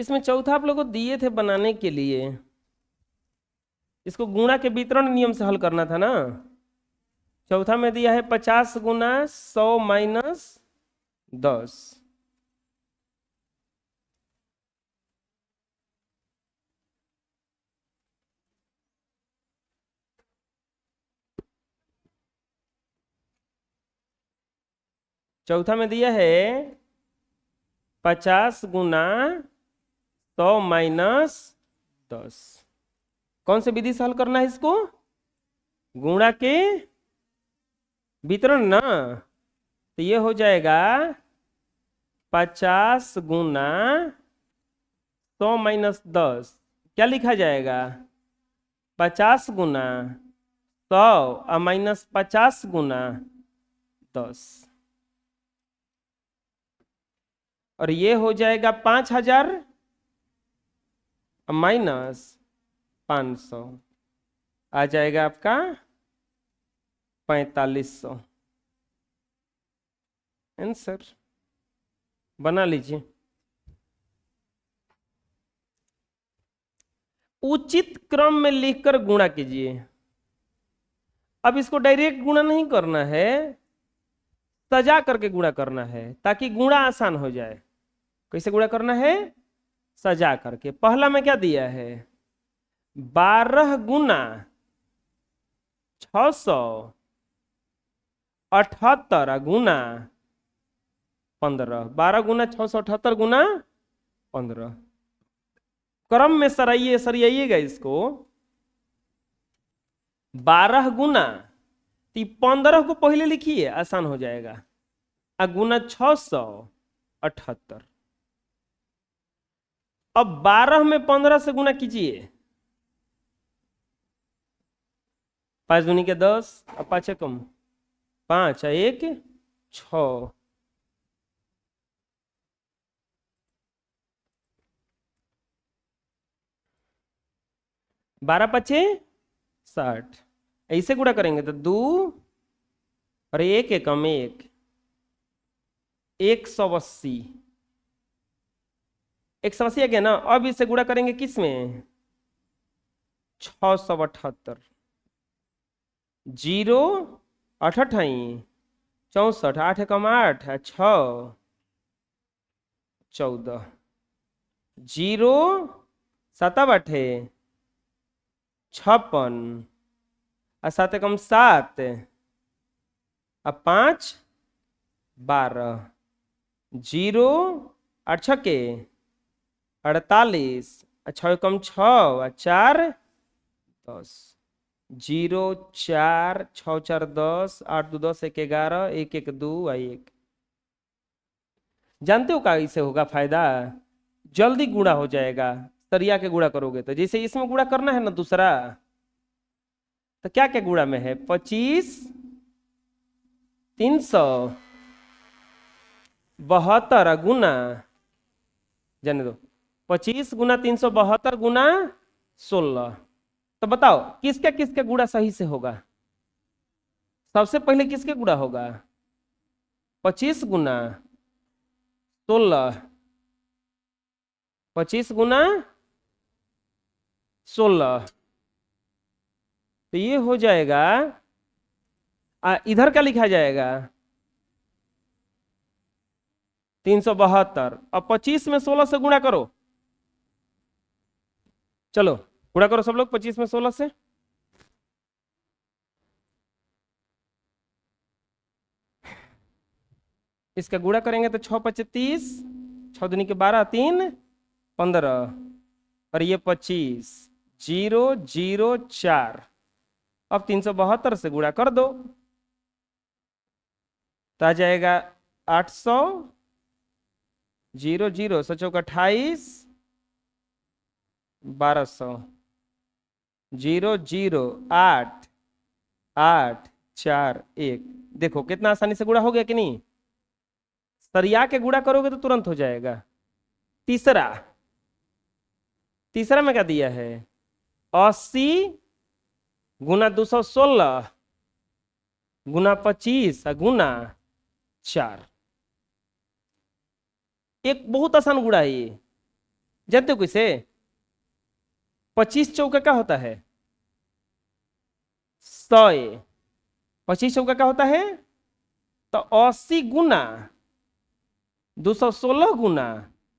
इसमें चौथा आप लोग को दिए थे बनाने के लिए, इसको गुणा के वितरण नियम से हल करना था ना। चौथा में दिया है 50 गुना 100 माइनस 10। चौथा में दिया है 50 गुना 100 माइनस 10। कौन से विधि से हल करना है इसको? गुणा के वितरण ना। तो ये हो जाएगा 50 गुना 100 माइनस 10। क्या लिखा जाएगा? 50 गुना 100 और माइनस 50 गुना 10, और ये हो जाएगा 5000 माइनस 500, आ जाएगा आपका 4500। आंसर बना लीजिए। उचित क्रम में लिखकर गुणा कीजिए। अब इसको डायरेक्ट गुणा नहीं करना है, सजा करके गुणा करना है ताकि गुणा आसान हो जाए। कैसे गुणा करना है? सजा करके। पहला में क्या दिया है? 12 गुना 678 गुना 15। 12 गुना 678 गुना 15। क्रम में सरियाइएगा इसको। 12 गुना 15 को पहले लिखिए, आसान हो जाएगा, गुना 678। अब 12 में 15 से गुना कीजिए। 5 दूनी के 10, अब 5 कम 5 1 6। 12 5 60। ऐसे गुणा करेंगे तो 2 और 1 कम 1, 180। 180 आ गया ना। अब इसे गुणा करेंगे किस में? 678। 0 8 64, 8 कम 8 6 14। 0 7 8 56, 7 कम 7 अब 5 12। 0 8 6 48, 6 कम 6 4 10। 0 4 6 4 10, 8 2 10 1 11, 1 1 2 1। जानते हो क्या इससे होगा फायदा? जल्दी गुणा हो जाएगा। सरिया के गुणा करोगे तो, जैसे इसमें गुणा करना है ना दूसरा, तो क्या क्या गुणा में है? 25 372 गुना, जाने दो, 25 गुना 372 गुना 16। तो बताओ किसके गुणा सही से होगा? सबसे पहले किसके गुणा होगा? 25 गुना 16, 25 गुना 16। तो ये हो जाएगा, इधर क्या लिखा जाएगा? 372। अब 25 में 16 से गुणा करो। चलो गुणा करो सब लोग 25 में 16 से। इसका गुणा करेंगे तो 6 5 30, 6 दूनी के 12, 3 15, और ये 25। 0 0 4। अब 372 से गुणा कर दो तो आ जाएगा 800। 0 0 7 28, 1200। 0 0 8 8 4 1। देखो कितना आसानी से गुणा हो गया कि नहीं? सरिया के गुणा करोगे तो तुरंत हो जाएगा। तीसरा में क्या दिया है? 80 गुना 216 गुना 25 गुना 4। एक बहुत आसान गुणा है ये। जानते हो कैसे? 25 चौका क्या होता है? 100। 25 चौका क्या होता है? तो 80 गुना 216 गुना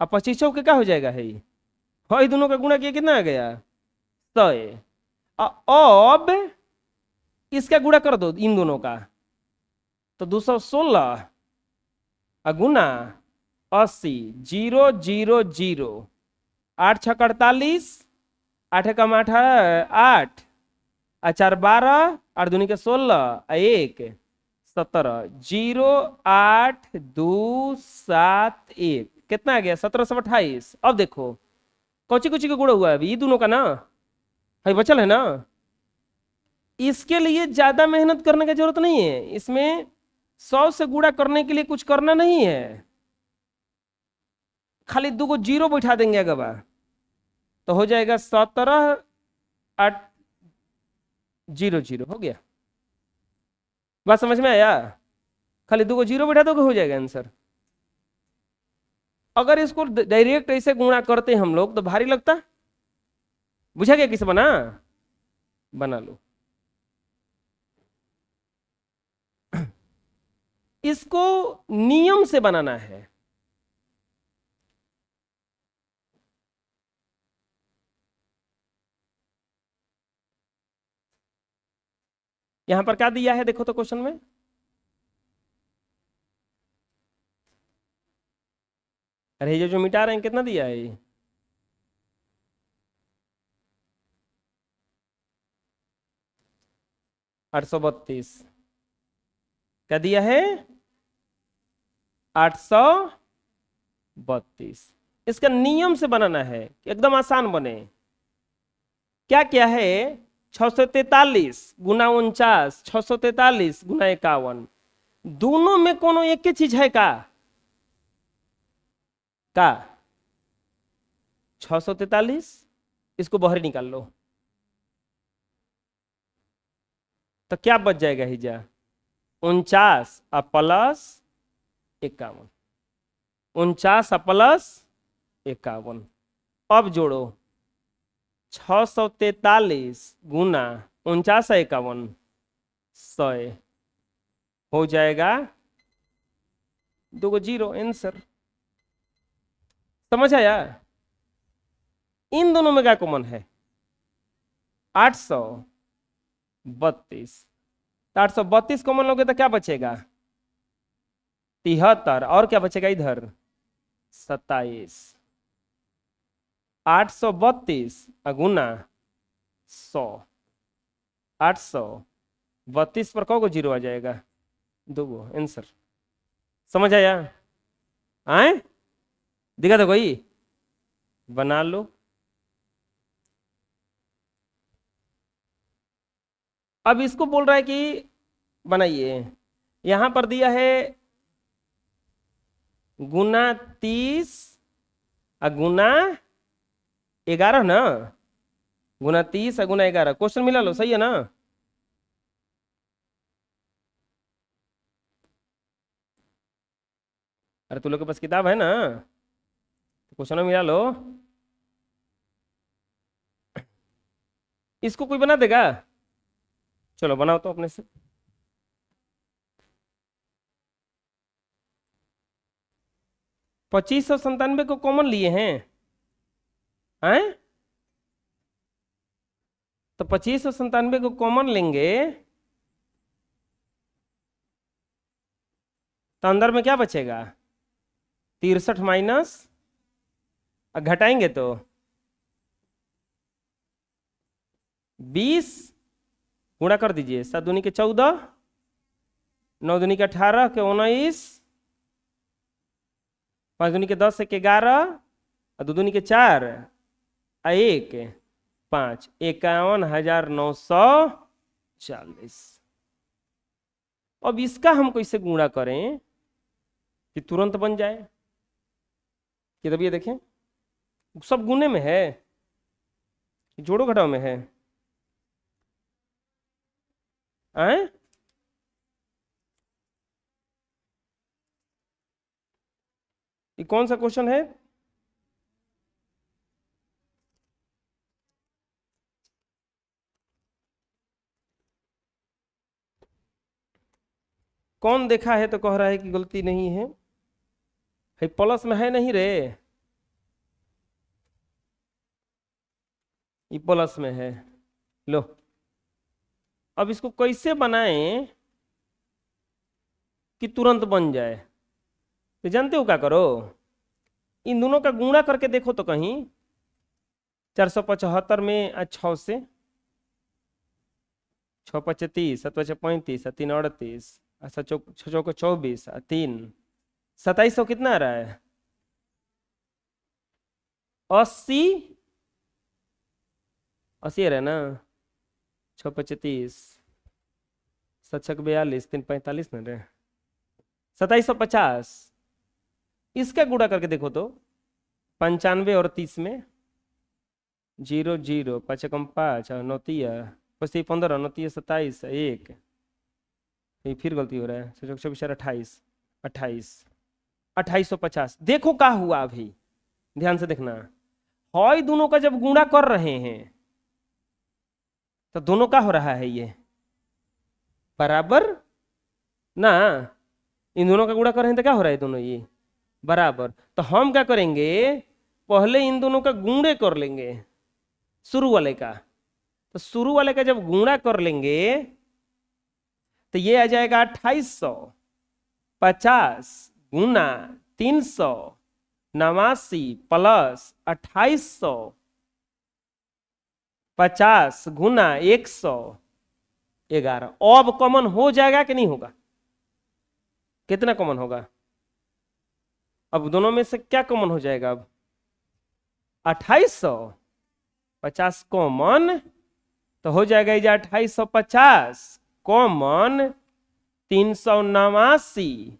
और 25 चौके क्या हो जाएगा है? हाँ, दोनों का गुणा किया कितना आ गया? 100। अब इसका गुणा कर दो इन दोनों का, तो 216 गुना 80, 000, 8 छक 48, 8 एकम 8, 8 और 4 12, 8 दूनी के 16, 1 17, 08271 कितना आ गया? 1728। अब देखो कौची कौची का गुणा हुआ है अभी? ये दोनों का ना है, बचल है ना। इसके लिए ज्यादा मेहनत करने की जरूरत नहीं है, इसमें 100 से गुणा करने के लिए कुछ करना नहीं है, खाली 2 जीरो बैठा देंगे अगवा, तो हो जाएगा 17,800 हो गया। बात समझ में आया? खाली 2 जीरो बैठा दोगे हो जाएगा आंसर। अगर इसको डायरेक्ट ऐसे गुणा करते हम लोग तो भारी लगता। बुझा गया किसे बना? बना लो। इसको नियम से बनाना है। यहां पर क्या दिया है देखो तो क्वेश्चन में। अरे ये जो मिटा रहे हैं कितना दिया है ये? 832। क्या दिया है? 832। इसका नियम से बनाना है कि एकदम आसान बने। क्या क्या है? 643 गुना 49, 643 गुना 51। दोनों में कोनो एक ही चीज है का? 643। इसको बाहर निकाल लो तो क्या बच जाएगा हिजा? 49 और प्लस 51। 49 और प्लस 51। अब जोड़ो 643 गुना 49 और 51, 100 हो जाएगा। 2 जीरो आंसर। समझ आया? इन दोनों में क्या कॉमन है? 832। 832 कॉमन लोगे तो क्या बचेगा? 73। और क्या बचेगा इधर? 27। 832 गुना 100। 832 पर कौ जीरो आ जाएगा? 2 आंसर। समझ आया? आए दिखा दो कोई, बना लो। अब इसको बोल रहा है कि बनाइए। यहां पर दिया है गुना 30 गुना 11 ना, गुना 30 गुना 11। क्वेश्चन मिला लो, सही है ना? अरे तू लोग के पास किताब है ना, क्वेश्चन मिला लो। इसको कोई बना देगा? चलो बनाओ तो अपने से। पच्चीस सौ संतानवे को कॉमन लिए हैं? तो 2597 को कॉमन लेंगे तो अंदर में क्या बचेगा? 63 माइनस, घटाएंगे तो 20 गुणा कर दीजिए। 7 दूनी के 14, 9 दूनी के 18 के 19, 5 दूनी के 10 एक 11, 2 दूनी के 4 1 5, 51,940। अब इसका हम कैसे गुणा करें कि तुरंत बन जाए? कि तब ये देखें सब गुने में है, जोड़ो घटाओ में है। आए ये कौन सा क्वेश्चन है? कौन देखा है तो कह रहा है कि गलती नहीं है, भाई प्लस में है नहीं रे, ये प्लस में है। लो अब इसको कैसे बनाएं कि तुरंत बन जाए, तो जानते हो क्या करो, इन दोनों का गुणा करके देखो तो कहीं। 475 में 6 से 6 5 30, 7 5 35, 3 38, 7 6 24, 3 2700 कितना आ रहा है? 80 80 आ रहा है ना। 6 5 30, 7 6 42, 3 45 ना रे, 2750। इसका गुणा करके देखो तो 95 और 30 में 0 0 5 कम 5 और 9 25 15 9 27 1, ये फिर गलती हो रहा है, 24 28 28 2850। देखो क्या हुआ अभी, ध्यान से देखना। हॉय दोनों का जब गुणा कर रहे हैं तो दोनों का हो रहा है ये बराबर ना, इन दोनों का गुणा कर रहे हैं तो क्या हो रहा है दोनों ये बराबर। तो हम क्या करेंगे, पहले इन दोनों का गुणे कर लेंगे शुरू वाले का, तो शुरू वाले का जब गुणा कर लेंगे तो ये आ जाएगा 2850 गुना 389 प्लस 2850 गुना 111। अब कॉमन हो जाएगा कि नहीं होगा? कितना कॉमन होगा? अब दोनों में से क्या कॉमन हो जाएगा? अब 2850 कॉमन तो हो जाएगा ये 2850 कॉमन 389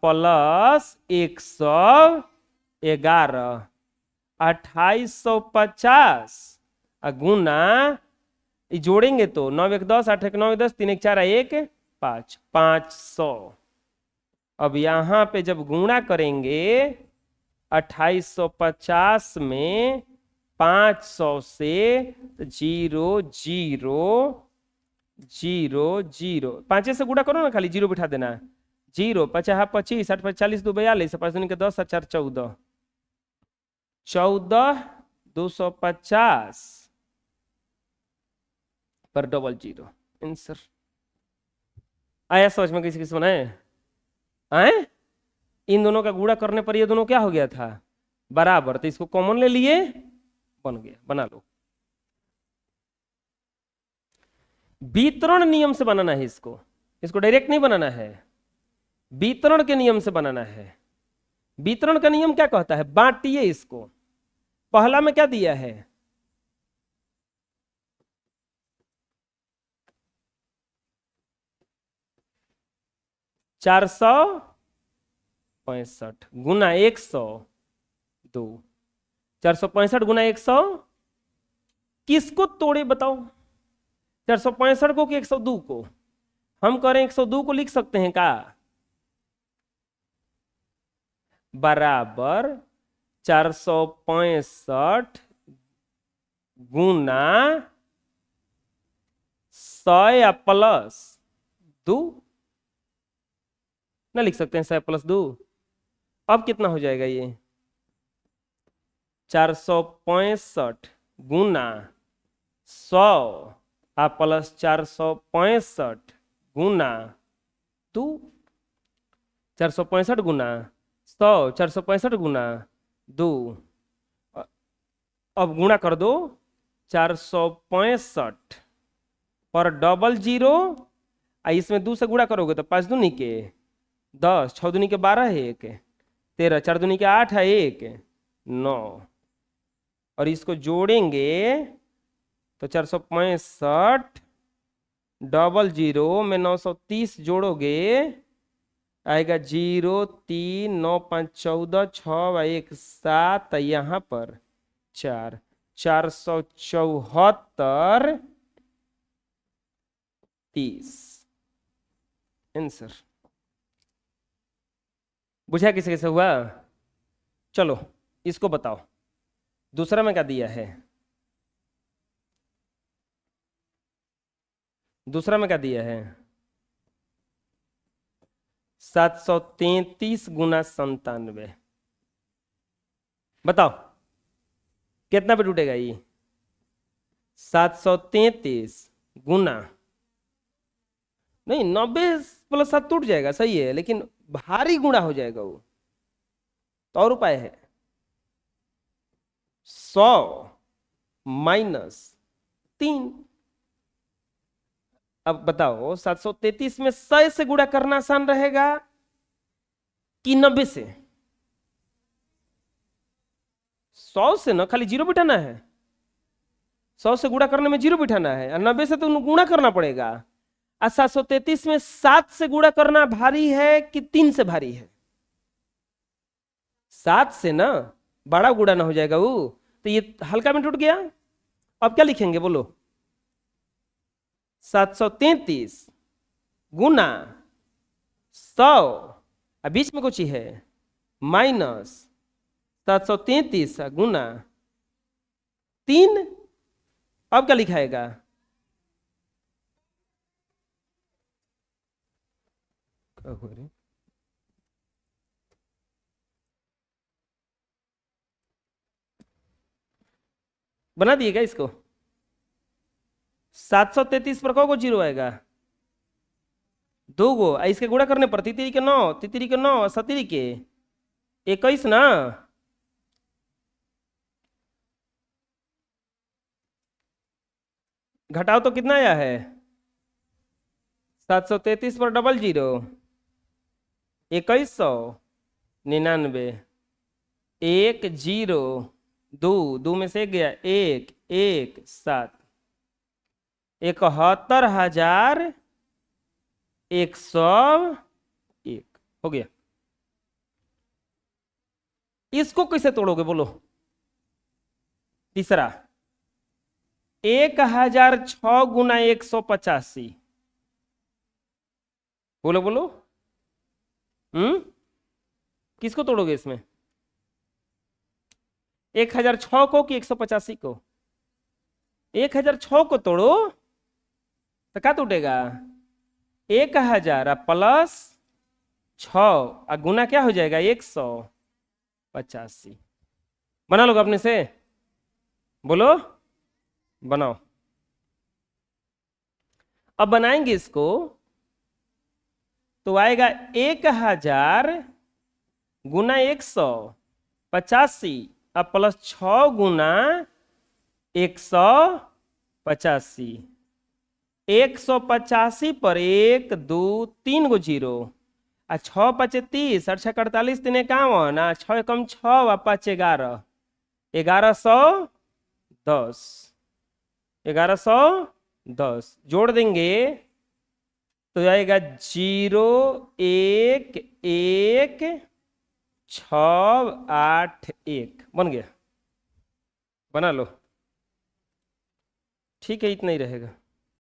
प्लस 111, 2850 गुना, जोड़ेंगे तो 9 1 10, 8 1 9 10, 3 1 4 1 5, 500। अब यहां पे जब गुणा करेंगे 2850 में 500 से, 0 0 0 0, 5 से गुणा करो ना, खाली 0 बिठा देना। 0 50 25, 8 40 2 42, 5 दूनी के 10, 4 14 14 250 पर डबल 0 आंसर आया समझ में? किसी किसी बनाए आए? इन दोनों का गुणा करने पर ये दोनों क्या हो गया था बराबर, तो इसको कॉमन ले लिए, बन गया। बना लो। वितरण नियम से बनाना है इसको, इसको डायरेक्ट नहीं बनाना है, वितरण के नियम से बनाना है। वितरण का नियम क्या कहता है? बांटिए इसको। पहला में क्या दिया है? 465 गुना 102, 465 गुना 100, किसको तोड़े बताओ? 465 को कि 102 को? हम कह रहे हैं 102 को लिख सकते हैं का बराबर 465 गुना 100 प्लस 2 ना लिख सकते हैं? 100 प्लस 2, अब कितना हो जाएगा ये? 465 गुना 100 प्लस 465 गुना 2, 465 गुना 100, 465 गुना 2, अब गुणा कर दो 465 पर डबल 0, इसमें 2 से गुणा करोगे तो 5 दूनी के 10, 6 दूनी के 12 है 1, 13, 4 दूनी के 8 है 1 9, और इसको जोड़ेंगे तो 465 डबल 0 में 930 जोड़ोगे आएगा 0 3 9 5 14 6 1 7, यहां पर 4, 474 30 आंसर। बुझा किसे कैसे हुआ? चलो इसको बताओ, दूसरा में क्या दिया है? दूसरा में क्या दिया है? 733 गुना 97, बताओ कितना पे टूटेगा ये? 733 गुना, नहीं 90 प्लस 7 टूट जाएगा, सही है, लेकिन भारी गुणा हो जाएगा वो, तो और उपाय है। 100 माइनस 3। अब बताओ 733 में 100 से गुणा करना आसान रहेगा कि 90 से? 100 से ना, खाली जीरो बिठाना है। 100 से गुणा करने में जीरो बिठाना है, और 90 से तो गुणा करना पड़ेगा। और 733 में 7 से गुणा करना भारी है कि 3 से भारी है? 7 से ना, बड़ा गुणा ना हो जाएगा वो, तो ये हल्का में टूट गया। अब क्या लिखेंगे बोलो? 733 गुना 100, बीच में कुछ ही है, माइनस 733 गुना 3। अब क्या लिखाएगा? बना दिएगा इसको। 733 पर को जीरो आएगा? 2 गो, इसके गुणा करने पर तितरी के 9, तितरी के 9, सतरी के 21 ना। घटाओ तो कितना आया है? 733 पर डबल जीरो, 2199, 1 0 2, 2 में से 1 गया, 1 1 7, 71,101 हो गया। इसको कैसे तोड़ोगे बोलो? तीसरा 1006 गुना 185, बोलो बोलो। किसको तोड़ोगे इसमें? 1006 को कि 185 को? 1006 को तोड़ो तो क्या टूटेगा? 1000 प्लस 6 गुना क्या हो जाएगा? 185। बना लोगे अपने से? बोलो, बनाओ। अब बनाएंगे इसको तो आएगा 1000 गुना 185 अब प्लस 6 गुना 185। 185 पर 1 2 3 गो जीरो, 6 5 30, 8 6 48, 3 51, 6 कम 6 5 11, 1110, 1110 जोड़ देंगे तो आएगा 0 1 1 6 8 1। बन गया? बना लो। ठीक है, इतना ही रहेगा।